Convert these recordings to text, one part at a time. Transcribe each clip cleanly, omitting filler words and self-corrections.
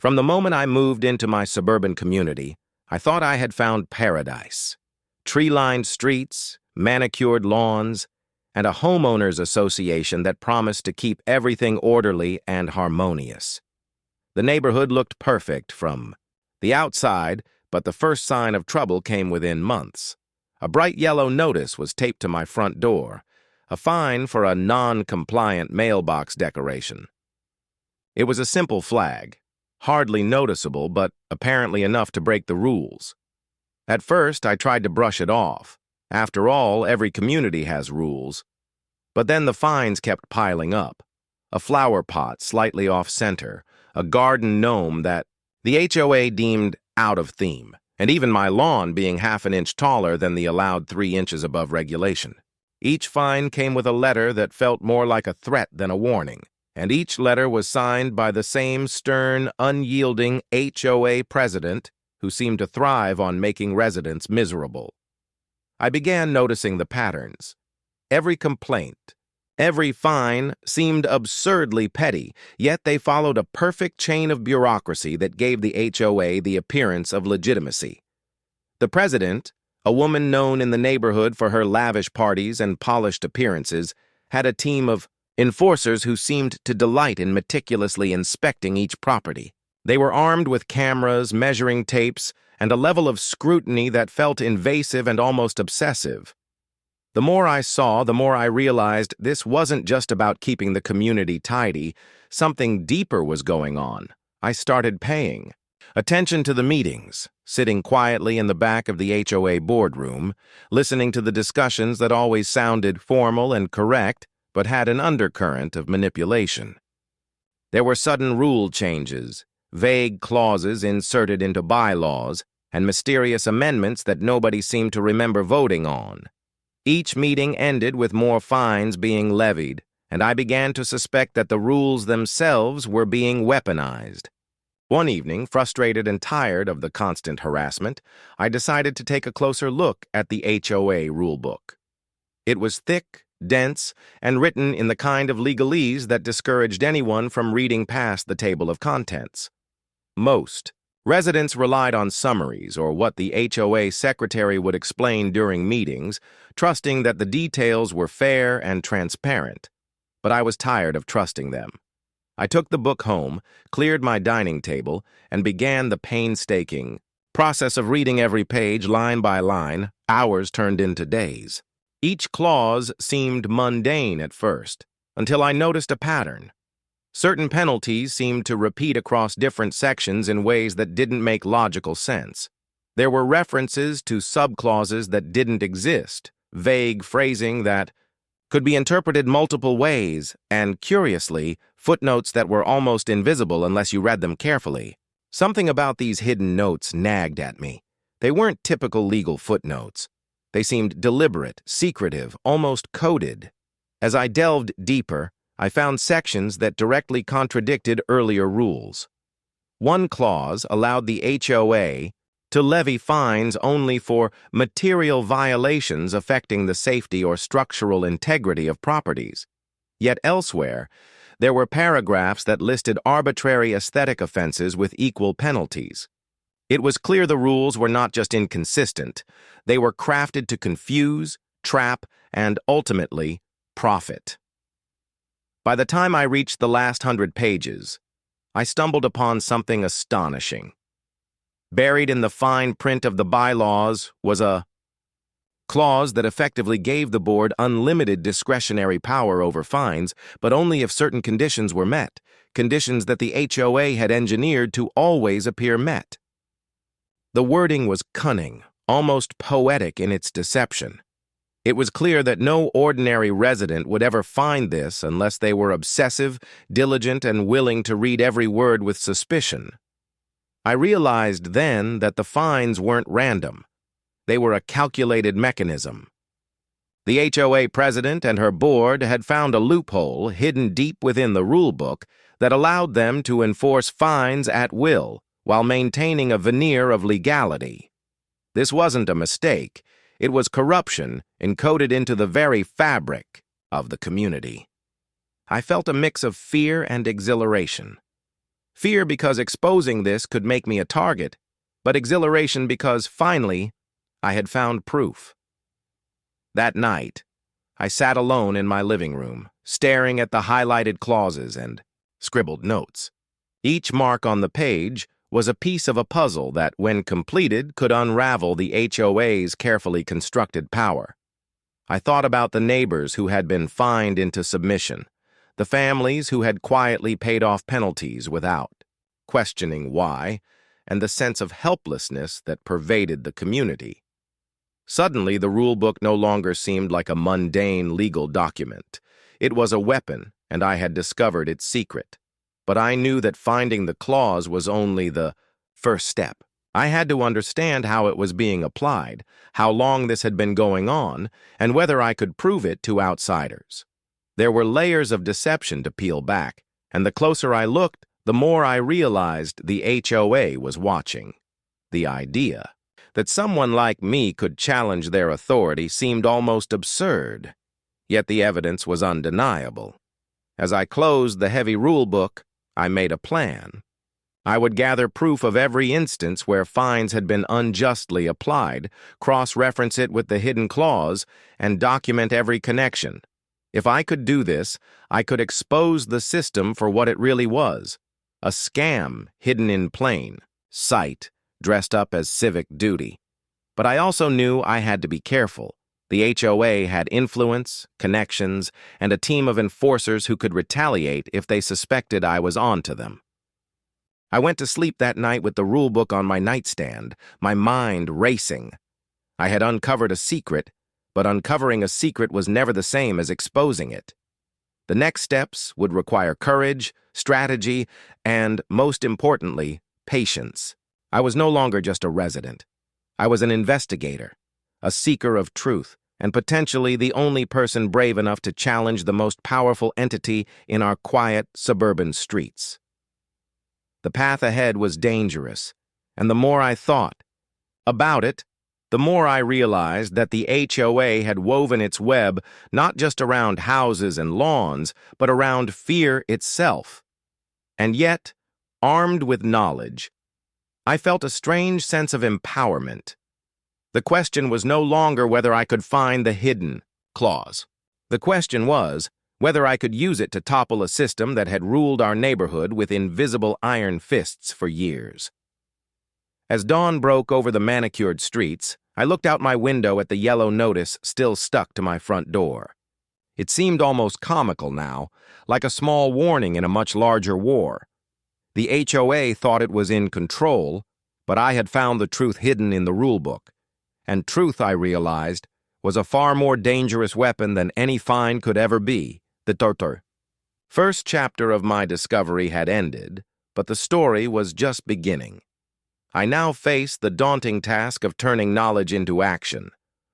From the moment I moved into my suburban community, I thought I had found paradise. Tree-lined streets, manicured lawns, and a homeowners association that promised to keep everything orderly and harmonious. The neighborhood looked perfect from the outside, but the first sign of trouble came within months. A bright yellow notice was taped to my front door, a fine for a non-compliant mailbox decoration. It was a simple flag, hardly noticeable, but apparently enough to break the rules. At first, I tried to brush it off. After all, every community has rules. But then the fines kept piling up. A flower pot slightly off-center, a garden gnome that the HOA deemed out of theme, and even my lawn being half an inch taller than the allowed 3 inches above regulation. Each fine came with a letter that felt more like a threat than a warning, and each letter was signed by the same stern, unyielding HOA president who seemed to thrive on making residents miserable. I began noticing the patterns. Every complaint, every fine seemed absurdly petty, yet they followed a perfect chain of bureaucracy that gave the HOA the appearance of legitimacy. The president, a woman known in the neighborhood for her lavish parties and polished appearances, had a team of enforcers who seemed to delight in meticulously inspecting each property. They were armed with cameras, measuring tapes, and a level of scrutiny that felt invasive and almost obsessive. The more I saw, the more I realized this wasn't just about keeping the community tidy. Something deeper was going on. I started paying attention to the meetings, sitting quietly in the back of the HOA boardroom, listening to the discussions that always sounded formal and correct, but had an undercurrent of manipulation. There were sudden rule changes, vague clauses inserted into bylaws, and mysterious amendments that nobody seemed to remember voting on. Each meeting ended with more fines being levied, and I began to suspect that the rules themselves were being weaponized. One evening, frustrated and tired of the constant harassment, I decided to take a closer look at the HOA rulebook. It was thick, dense, and written in the kind of legalese that discouraged anyone from reading past the table of contents. Most residents relied on summaries or what the HOA secretary would explain during meetings, trusting that the details were fair and transparent. But I was tired of trusting them. I took the book home, cleared my dining table, and began the painstaking process of reading every page line by line. Hours turned into days. Each clause seemed mundane at first, until I noticed a pattern. Certain penalties seemed to repeat across different sections in ways that didn't make logical sense. There were references to subclauses that didn't exist, vague phrasing that could be interpreted multiple ways, and, curiously, footnotes that were almost invisible unless you read them carefully. Something about these hidden notes nagged at me. They weren't typical legal footnotes. They seemed deliberate, secretive, almost coded. As I delved deeper, I found sections that directly contradicted earlier rules. One clause allowed the HOA to levy fines only for material violations affecting the safety or structural integrity of properties. Yet elsewhere, there were paragraphs that listed arbitrary aesthetic offenses with equal penalties. It was clear the rules were not just inconsistent, they were crafted to confuse, trap, and ultimately, profit. By the time I reached the last 100 pages, I stumbled upon something astonishing. Buried in the fine print of the bylaws was a clause that effectively gave the board unlimited discretionary power over fines, but only if certain conditions were met, conditions that the HOA had engineered to always appear met. The wording was cunning, almost poetic in its deception. It was clear that no ordinary resident would ever find this unless they were obsessive, diligent, and willing to read every word with suspicion. I realized then that the fines weren't random. They were a calculated mechanism. The HOA president and her board had found a loophole hidden deep within the rulebook that allowed them to enforce fines at will while maintaining a veneer of legality. This wasn't a mistake. It was corruption encoded into the very fabric of the community. I felt a mix of fear and exhilaration. Fear because exposing this could make me a target, but exhilaration because, finally, I had found proof. That night, I sat alone in my living room, staring at the highlighted clauses and scribbled notes. Each mark on the page was a piece of a puzzle that, when completed, could unravel the HOA's carefully constructed power. I thought about the neighbors who had been fined into submission, the families who had quietly paid off penalties without questioning why, and the sense of helplessness that pervaded the community. Suddenly, the rulebook no longer seemed like a mundane legal document. It was a weapon, and I had discovered its secret. But I knew that finding the clause was only the first step. I had to understand how it was being applied, how long this had been going on, and whether I could prove it to outsiders. There were layers of deception to peel back, and the closer I looked, the more I realized the HOA was watching. The idea that someone like me could challenge their authority seemed almost absurd, yet the evidence was undeniable. As I closed the heavy rulebook, I made a plan. I would gather proof of every instance where fines had been unjustly applied, cross-reference it with the hidden clause, and document every connection. If I could do this, I could expose the system for what it really was, a scam hidden in plain sight, dressed up as civic duty. But I also knew I had to be careful. The HOA had influence, connections, and a team of enforcers who could retaliate if they suspected I was onto them. I went to sleep that night with the rulebook on my nightstand, my mind racing. I had uncovered a secret, but uncovering a secret was never the same as exposing it. The next steps would require courage, strategy, and, most importantly, patience. I was no longer just a resident. I was an investigator, a seeker of truth, and potentially the only person brave enough to challenge the most powerful entity in our quiet suburban streets. The path ahead was dangerous, and the more I thought about it, the more I realized that the HOA had woven its web not just around houses and lawns, but around fear itself. And yet, armed with knowledge, I felt a strange sense of empowerment. The question was no longer whether I could find the hidden clause. The question was whether I could use it to topple a system that had ruled our neighborhood with invisible iron fists for years. As dawn broke over the manicured streets, I looked out my window at the yellow notice still stuck to my front door. It seemed almost comical now, like a small warning in a much larger war. The HOA thought it was in control, but I had found the truth hidden in the rulebook. And truth, I realized, was a far more dangerous weapon than any fine could ever be, the torture. First chapter of my discovery had ended, but the story was just beginning. I now faced the daunting task of turning knowledge into action,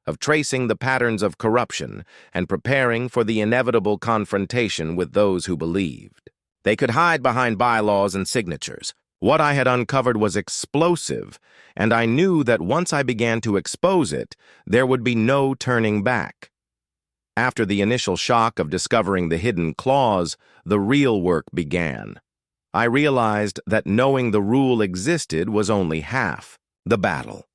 of tracing the patterns of corruption and preparing for the inevitable confrontation with those who believed. They could hide behind bylaws and signatures. What I had uncovered was explosive, and I knew that once I began to expose it, there would be no turning back. After the initial shock of discovering the hidden clause, the real work began. I realized that knowing the rule existed was only half the battle.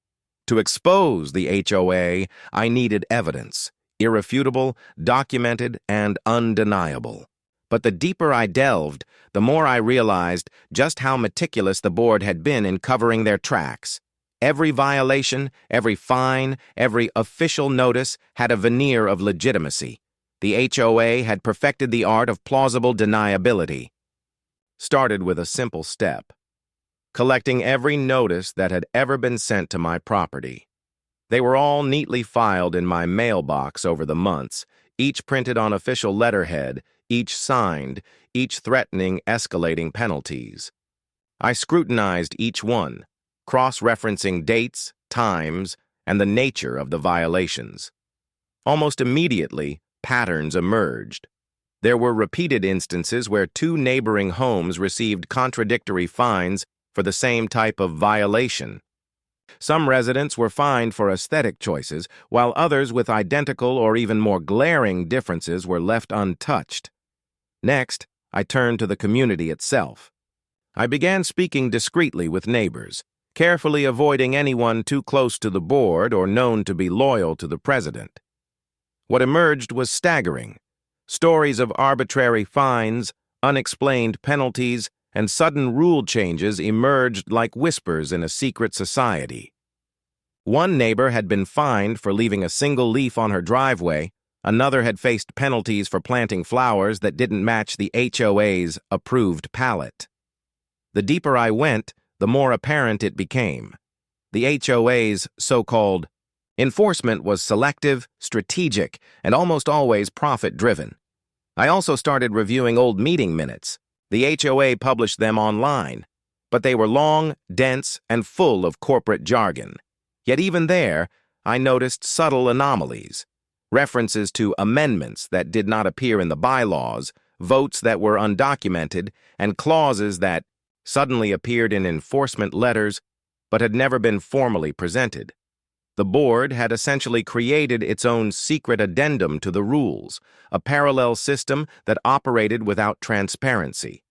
To expose the HOA, I needed evidence, irrefutable, documented, and undeniable. But the deeper I delved, the more I realized just how meticulous the board had been in covering their tracks. Every violation, every fine, every official notice had a veneer of legitimacy. The HOA had perfected the art of plausible deniability. Started with a simple step: collecting every notice that had ever been sent to my property. They were all neatly filed in my mailbox over the months, each printed on official letterhead, each signed, each threatening escalating penalties. I scrutinized each one, cross-referencing dates, times, and the nature of the violations. Almost immediately, patterns emerged. There were repeated instances where two neighboring homes received contradictory fines for the same type of violation. Some residents were fined for aesthetic choices, while others with identical or even more glaring differences were left untouched. Next, I turned to the community itself. I began speaking discreetly with neighbors, carefully avoiding anyone too close to the board or known to be loyal to the president. What emerged was staggering. Stories of arbitrary fines, unexplained penalties, and sudden rule changes emerged like whispers in a secret society. One neighbor had been fined for leaving a single leaf on her driveway. Another had faced penalties for planting flowers that didn't match the HOA's approved palette. The deeper I went, the more apparent it became. The HOA's so-called enforcement was selective, strategic, and almost always profit-driven. I also started reviewing old meeting minutes. The HOA published them online, but they were long, dense, and full of corporate jargon. Yet even there, I noticed subtle anomalies. References to amendments that did not appear in the bylaws, votes that were undocumented, and clauses that suddenly appeared in enforcement letters but had never been formally presented. The board had essentially created its own secret addendum to the rules, a parallel system that operated without transparency.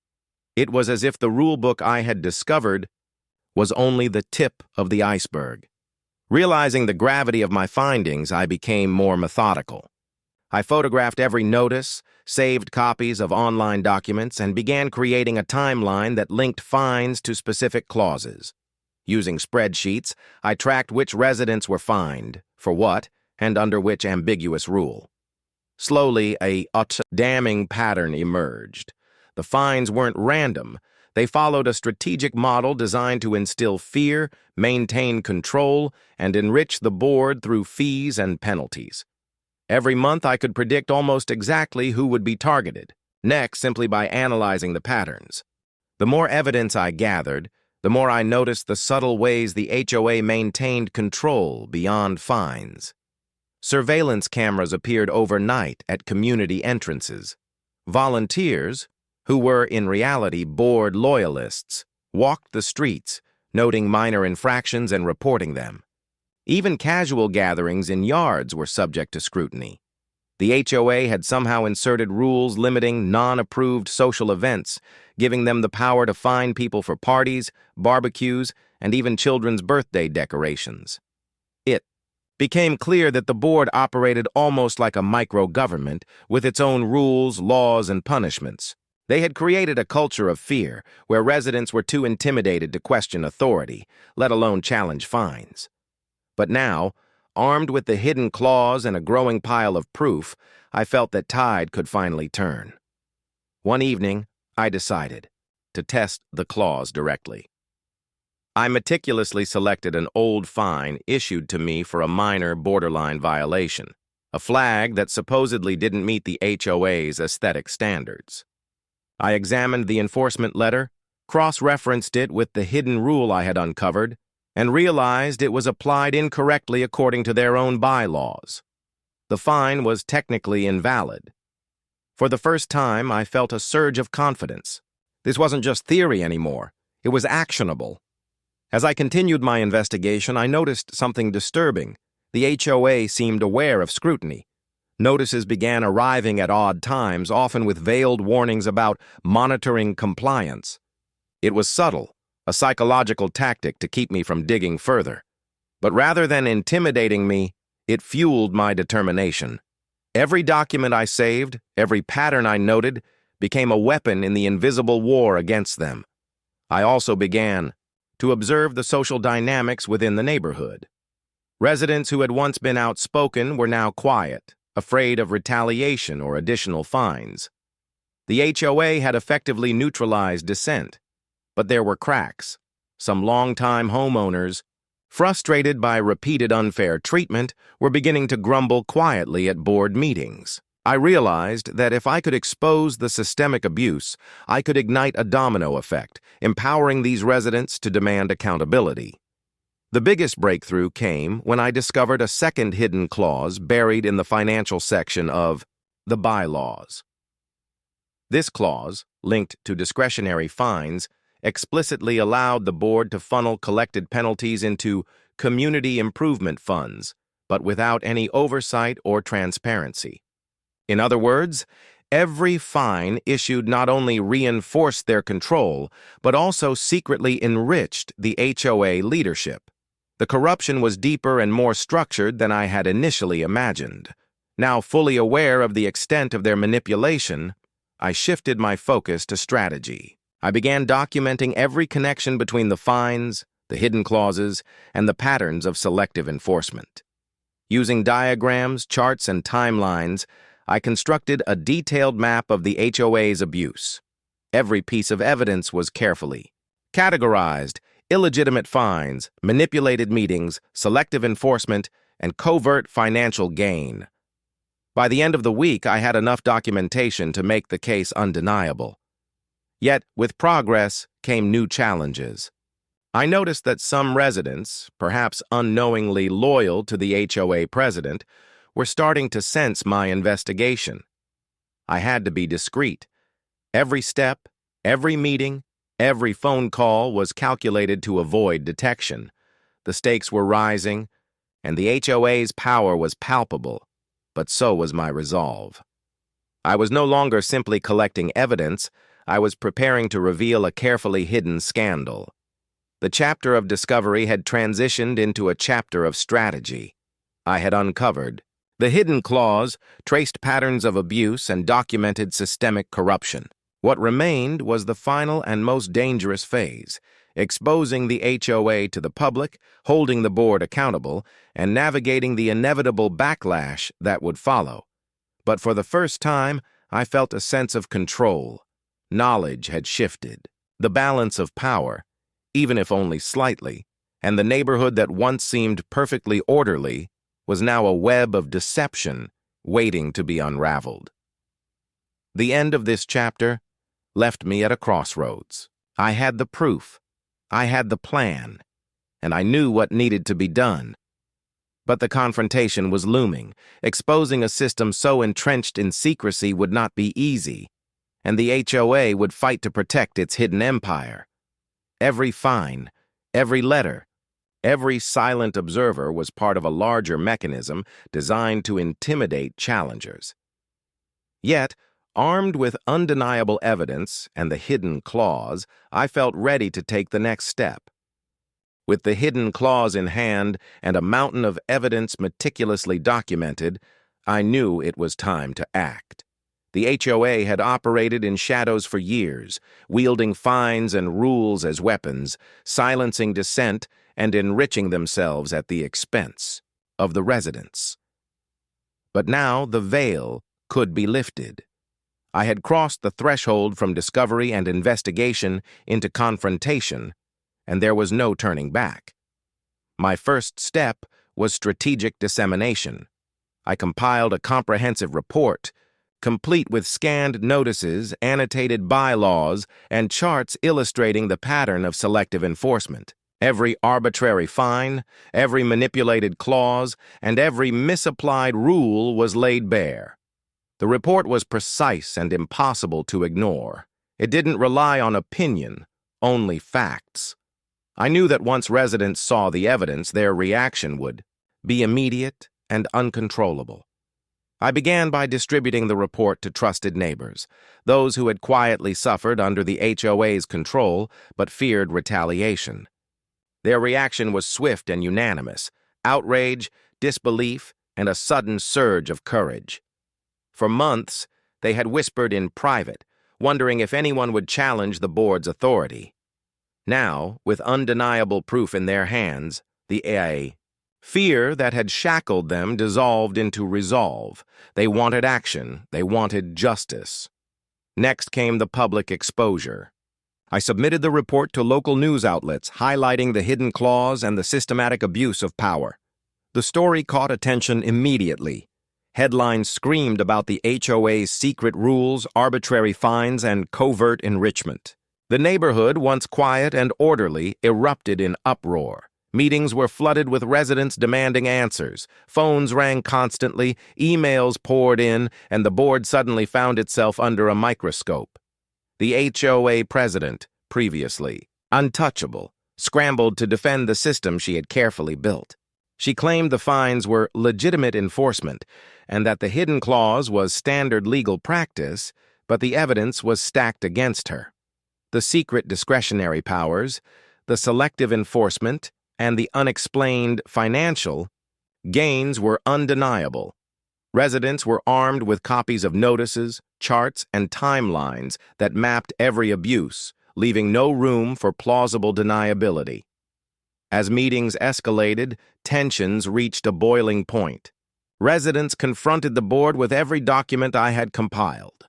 It was as if the rulebook I had discovered was only the tip of the iceberg. Realizing the gravity of my findings, I became more methodical. I photographed every notice, saved copies of online documents, and began creating a timeline that linked fines to specific clauses. Using spreadsheets, I tracked which residents were fined, for what, and under which ambiguous rule. Slowly, a damning pattern emerged. The fines weren't random. They followed a strategic model designed to instill fear, maintain control, and enrich the board through fees and penalties. Every month I could predict almost exactly who would be targeted, next simply by analyzing the patterns. The more evidence I gathered, the more I noticed the subtle ways the HOA maintained control beyond fines. Surveillance cameras appeared overnight at community entrances. Volunteers, who were in reality board loyalists, walked the streets, noting minor infractions and reporting them. Even casual gatherings in yards were subject to scrutiny. The HOA had somehow inserted rules limiting non-approved social events, giving them the power to fine people for parties, barbecues, and even children's birthday decorations. It became clear that the board operated almost like a micro-government with its own rules, laws, and punishments. They had created a culture of fear where residents were too intimidated to question authority, let alone challenge fines. But now, armed with the hidden clause and a growing pile of proof, I felt that tide could finally turn. One evening, I decided to test the clause directly. I meticulously selected an old fine issued to me for a minor borderline violation, a flag that supposedly didn't meet the HOA's aesthetic standards. I examined the enforcement letter, cross-referenced it with the hidden rule I had uncovered, and realized it was applied incorrectly according to their own bylaws. The fine was technically invalid. For the first time, I felt a surge of confidence. This wasn't just theory anymore. It was actionable. As I continued my investigation, I noticed something disturbing. The HOA seemed aware of scrutiny. Notices began arriving at odd times, often with veiled warnings about monitoring compliance. It was subtle, a psychological tactic to keep me from digging further. But rather than intimidating me, it fueled my determination. Every document I saved, every pattern I noted, became a weapon in the invisible war against them. I also began to observe the social dynamics within the neighborhood. Residents who had once been outspoken were now quiet, afraid of retaliation or additional fines. The HOA had effectively neutralized dissent, but there were cracks. Some longtime homeowners, frustrated by repeated unfair treatment, were beginning to grumble quietly at board meetings. I realized that if I could expose the systemic abuse, I could ignite a domino effect, empowering these residents to demand accountability. The biggest breakthrough came when I discovered a second hidden clause buried in the financial section of the bylaws. This clause, linked to discretionary fines, explicitly allowed the board to funnel collected penalties into community improvement funds, but without any oversight or transparency. In other words, Every fine issued not only reinforced their control, but also secretly enriched the HOA leadership. The corruption was deeper and more structured than I had initially imagined. Now fully aware of the extent of their manipulation, I shifted my focus to strategy. I began documenting every connection between the fines, the hidden clauses, and the patterns of selective enforcement. Using diagrams, charts, and timelines, I constructed a detailed map of the HOA's abuse. Every piece of evidence was carefully categorized: illegitimate fines, manipulated meetings, selective enforcement, and covert financial gain. By the end of the week, I had enough documentation to make the case undeniable. Yet, with progress came new challenges. I noticed that some residents, perhaps unknowingly loyal to the HOA president, were starting to sense my investigation. I had to be discreet. Every step, every meeting, every phone call was calculated to avoid detection. The stakes were rising, and the HOA's power was palpable, but so was my resolve. I was no longer simply collecting evidence, I was preparing to reveal a carefully hidden scandal. The chapter of discovery had transitioned into a chapter of strategy. I had uncovered the hidden clause, traced patterns of abuse, and documented systemic corruption. What remained was the final and most dangerous phase, exposing the HOA to the public, holding the board accountable, and navigating the inevitable backlash that would follow. But for the first time, I felt a sense of control. Knowledge had shifted. The balance of power, even if only slightly, and the neighborhood that once seemed perfectly orderly was now a web of deception waiting to be unraveled. The end of this chapter left me at a crossroads. I had the proof, I had the plan, and I knew what needed to be done. But the confrontation was looming. Exposing a system so entrenched in secrecy would not be easy, and the HOA would fight to protect its hidden empire. Every fine, every letter, every silent observer was part of a larger mechanism designed to intimidate challengers. Yet, armed with undeniable evidence and the hidden clause, I felt ready to take the next step. With the hidden clause in hand and a mountain of evidence meticulously documented, I knew it was time to act. The HOA had operated in shadows for years, wielding fines and rules as weapons, silencing dissent and enriching themselves at the expense of the residents. But now the veil could be lifted. I had crossed the threshold from discovery and investigation into confrontation, and there was no turning back. My first step was strategic dissemination. I compiled a comprehensive report, complete with scanned notices, annotated bylaws, and charts illustrating the pattern of selective enforcement. Every arbitrary fine, every manipulated clause, and every misapplied rule was laid bare. The report was precise and impossible to ignore. It didn't rely on opinion, only facts. I knew that once residents saw the evidence, their reaction would be immediate and uncontrollable. I began by distributing the report to trusted neighbors, those who had quietly suffered under the HOA's control but feared retaliation. Their reaction was swift and unanimous: outrage, disbelief, and a sudden surge of courage. For months, they had whispered in private, wondering if anyone would challenge the board's authority. Now, with undeniable proof in their hands, the fear that had shackled them dissolved into resolve. They wanted action. They wanted justice. Next came the public exposure. I submitted the report to local news outlets, highlighting the hidden clause and the systematic abuse of power. The story caught attention immediately. Headlines screamed about the HOA's secret rules, arbitrary fines, and covert enrichment. The neighborhood, once quiet and orderly, erupted in uproar. Meetings were flooded with residents demanding answers. Phones rang constantly, emails poured in, and the board suddenly found itself under a microscope. The HOA president, previously untouchable, scrambled to defend the system she had carefully built. She claimed the fines were legitimate enforcement and that the hidden clause was standard legal practice, but the evidence was stacked against her. The secret discretionary powers, the selective enforcement, and the unexplained financial gains were undeniable. Residents were armed with copies of notices, charts, and timelines that mapped every abuse, leaving no room for plausible deniability. As meetings escalated, tensions reached a boiling point. Residents confronted the board with every document I had compiled.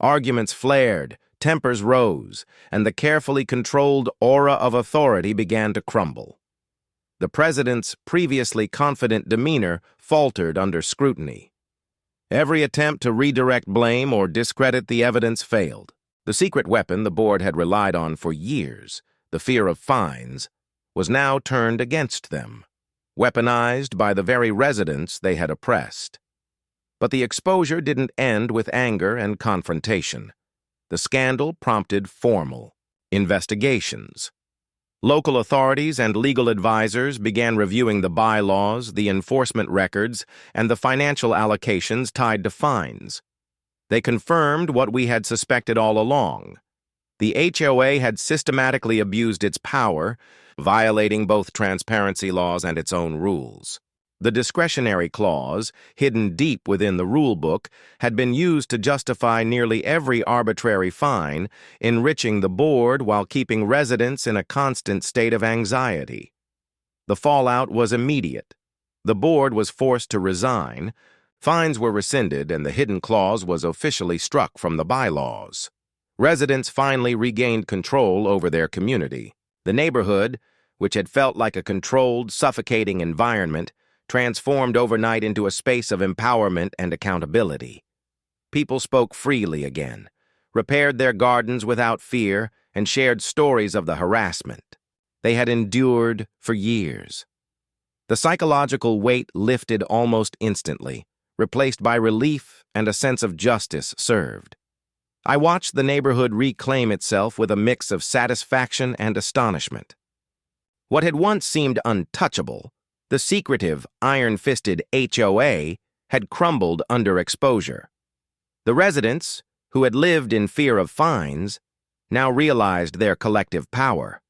Arguments flared, tempers rose, and the carefully controlled aura of authority began to crumble. The president's previously confident demeanor faltered under scrutiny. Every attempt to redirect blame or discredit the evidence failed. The secret weapon the board had relied on for years, the fear of fines, was now turned against them, weaponized by the very residents they had oppressed. But the exposure didn't end with anger and confrontation. The scandal prompted formal investigations. Local authorities and legal advisors began reviewing the bylaws, the enforcement records, and the financial allocations tied to fines. They confirmed what we had suspected all along. The HOA had systematically abused its power, violating both transparency laws and its own rules. The discretionary clause, hidden deep within the Rulebook, had been used to justify nearly every arbitrary fine, enriching the board while keeping residents in a constant state of anxiety. The fallout was immediate. The board was forced to resign, fines were rescinded, and the hidden clause was officially struck from the bylaws. Residents finally regained control over their community. The neighborhood, which had felt like a controlled, suffocating environment, transformed overnight into a space of empowerment and accountability. People spoke freely again, repaired their gardens without fear, and shared stories of the harassment they had endured for years. The psychological weight lifted almost instantly, replaced by relief and a sense of justice served. I watched the neighborhood reclaim itself with a mix of satisfaction and astonishment. What had once seemed untouchable, the secretive, iron-fisted HOA, had crumbled under exposure. The residents, who had lived in fear of fines, now realized their collective power.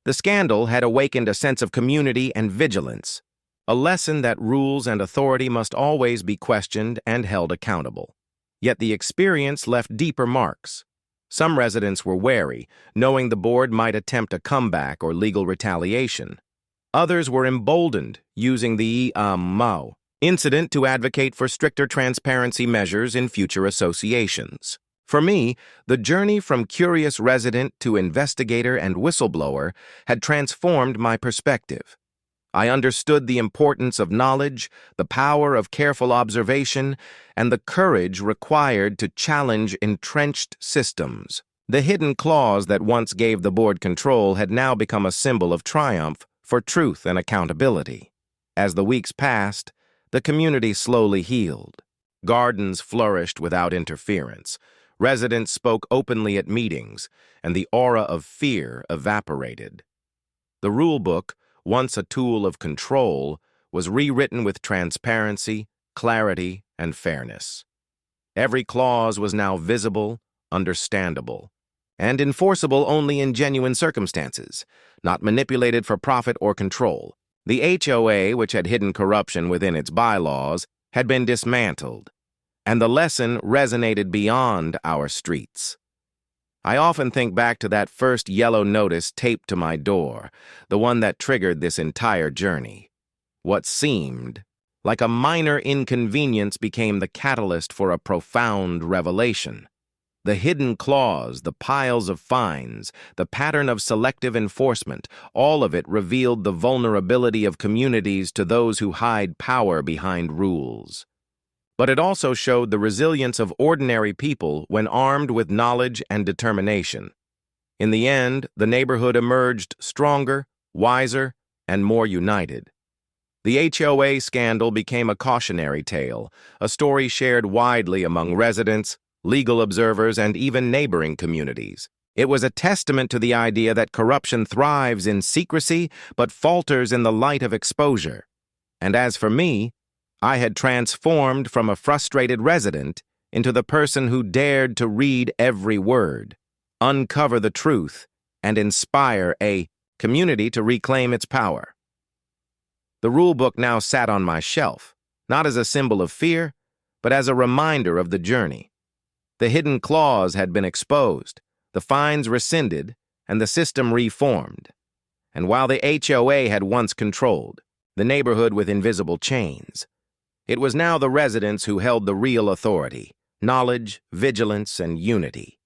The scandal had awakened a sense of community and vigilance, a lesson that rules and authority must always be questioned and held accountable. Yet the experience left deeper marks. Some residents were wary, knowing the board might attempt a comeback or legal retaliation. Others were emboldened, using the Mao incident to advocate for stricter transparency measures in future associations. For me, the journey from curious resident to investigator and whistleblower had transformed my perspective. I understood the importance of knowledge, the power of careful observation, and the courage required to challenge entrenched systems. The hidden clause that once gave the board control had now become a symbol of triumph for truth and accountability. As the weeks passed, the community slowly healed. Gardens flourished without interference. Residents spoke openly at meetings, and the aura of fear evaporated. The Rulebook, once a tool of control, was rewritten with transparency, clarity, and fairness. Every clause was now visible, understandable, and enforceable only in genuine circumstances, not manipulated for profit or control. The HOA, which had hidden corruption within its bylaws, had been dismantled, and the lesson resonated beyond our streets. I often think back to that first yellow notice taped to my door, the one that triggered this entire journey. What seemed like a minor inconvenience became the catalyst for a profound revelation. The hidden clause, the piles of fines, the pattern of selective enforcement, all of it revealed the vulnerability of communities to those who hide power behind rules. But it also showed the resilience of ordinary people when armed with knowledge and determination. In the end, the neighborhood emerged stronger, wiser, and more united. The HOA scandal became a cautionary tale, a story shared widely among residents, legal observers, and even neighboring communities. It was a testament to the idea that corruption thrives in secrecy but falters in the light of exposure. And as for me, I had transformed from a frustrated resident into the person who dared to read every word, uncover the truth, and inspire a community to reclaim its power. The rulebook now sat on my shelf, not as a symbol of fear, but as a reminder of the journey. The hidden clause had been exposed, the fines rescinded, and the system reformed. And while the HOA had once controlled the neighborhood with invisible chains, it was now the residents who held the real authority, knowledge, vigilance, and unity.